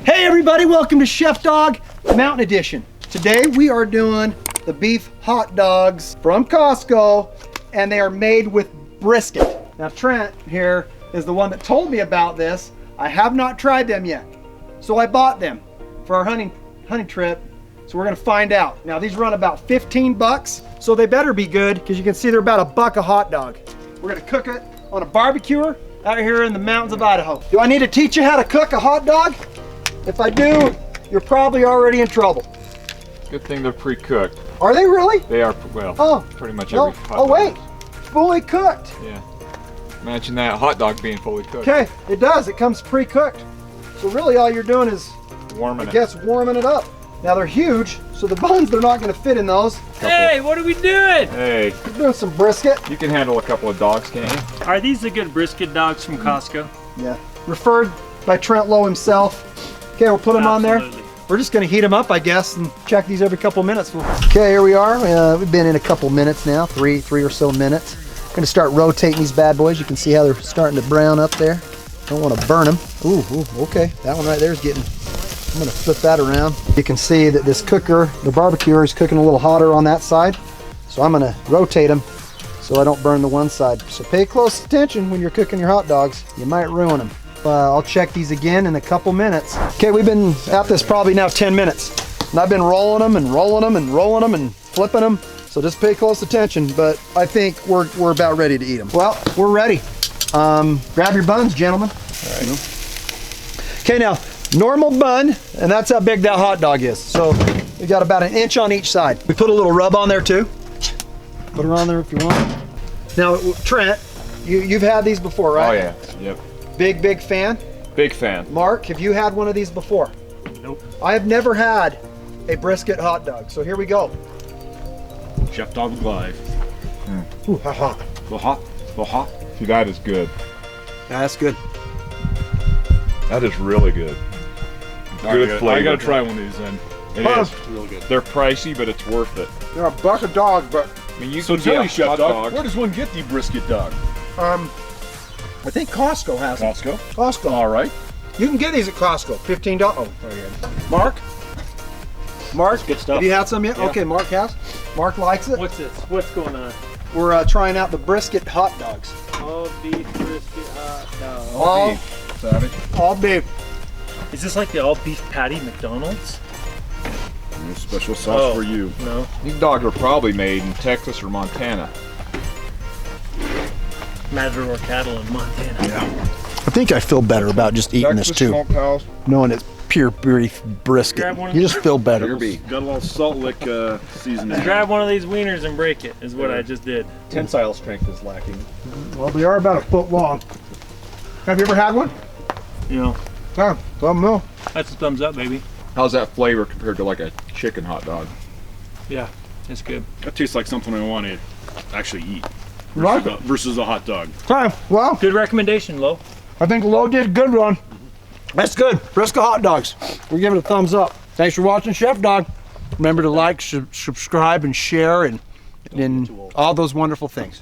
Hey everybody, welcome to Chef Dawg Mountain Edition. Today we are doing the beef hot dogs from Costco, and they are made with brisket. Now Trent here is the one that told me about this. I have not tried them yet, so I bought them for our hunting trip. So we're gonna find out. Now these run about 15 bucks, so they better be good because you can see they're about $1 a hot dog. We're gonna cook it on a barbecuer out here in the mountains of Idaho. Do I need to teach you how to cook a hot dog? If I do, you're probably already in trouble. Good thing they're pre-cooked. Are they really? They are, well, pretty much every hot dog. Oh wait, fully cooked. Yeah. Imagine that hot dog being fully cooked. Okay, it does. It comes pre-cooked. So really all you're doing is, Warming I guess, warming it up. Now they're huge, so the buns, they're not gonna fit in those. Hey, what are we doing? Hey, We're doing some brisket. you can handle a couple of dogs, can't you? Are these the good brisket dogs from Costco? Yeah. Referred by Trent Lowe himself. Okay, we'll put them on there. Absolutely. We're just gonna heat them up, I guess, and check these every couple minutes. Okay, here we are. We've been in a couple minutes now, three or so minutes. Gonna start rotating these bad boys. You can see how they're starting to brown up there. Don't want to burn them. Ooh, okay. That one right there is getting, I'm gonna flip that around. You can see that this cooker, the barbecue, is cooking a little hotter on that side. So I'm gonna rotate them so I don't burn the one side. So pay close attention when you're cooking your hot dogs. You might ruin them. I'll check these again in a couple minutes. Okay, we've been at this probably now 10 minutes. And I've been rolling them and rolling them and rolling them and flipping them. So just pay close attention, but I think we're about ready to eat them. Well, we're ready. Grab your buns, gentlemen. All right. Okay, now, normal bun, and that's how big that hot dog is. So we got about 1 inch on each side. We put a little rub on there too. Put it on there if you want. Now, Trent, you've had these before, right? Oh yeah, yep. Big fan? Big fan. Mark, have you had one of these before? Nope. I have never had a brisket hot dog, so here we go. Chef Dawg live. Ooh, how hot. A little hot, a little hot. See, that is good. Yeah, that's good. That is really good. Good flavor. I gotta try one of these then. It Huh. is. It's really good. They're pricey, but it's worth it. They're $1 a dog, but I mean, you So can tell get me, Chef hot Dawg, dogs. where does one get the brisket dog? I think Costco has them. Costco. Costco. All right. You can get these at Costco. $15. Oh, very good. Mark? Mark, good stuff. have you had some yet? Yeah. Okay, Mark has. Mark likes it. What's this? What's going on? We're trying out the brisket hot dogs. All beef brisket hot dog. All, Savage. all beef. Is this like the all beef patty McDonald's? No special sauce for you. No. These dogs are probably made in Texas or Montana. Matador cattle in Montana. I think I feel better about just eating Texas this too, smokehouse. knowing it's pure beef brisket. Grab one of You just feel better. Pure beef. Got a little Salt Lick seasoning. Grab one of these wieners and break it, is what I just did. Tensile strength is lacking. Well, they are about 1 foot long. Have you ever had one? You know, Yeah, some will. that's a thumbs up, baby. How's that flavor compared to like a chicken hot dog? Yeah, it's good. That tastes like something I want to actually eat. You like it? Versus a hot dog. Okay, well, Good recommendation, Lo. I think Lo did a good one. That's good. Brisket hot dogs. We're giving it a thumbs up. Thanks for watching Chef Dawg. Remember to like, subscribe, and share, and all those wonderful things.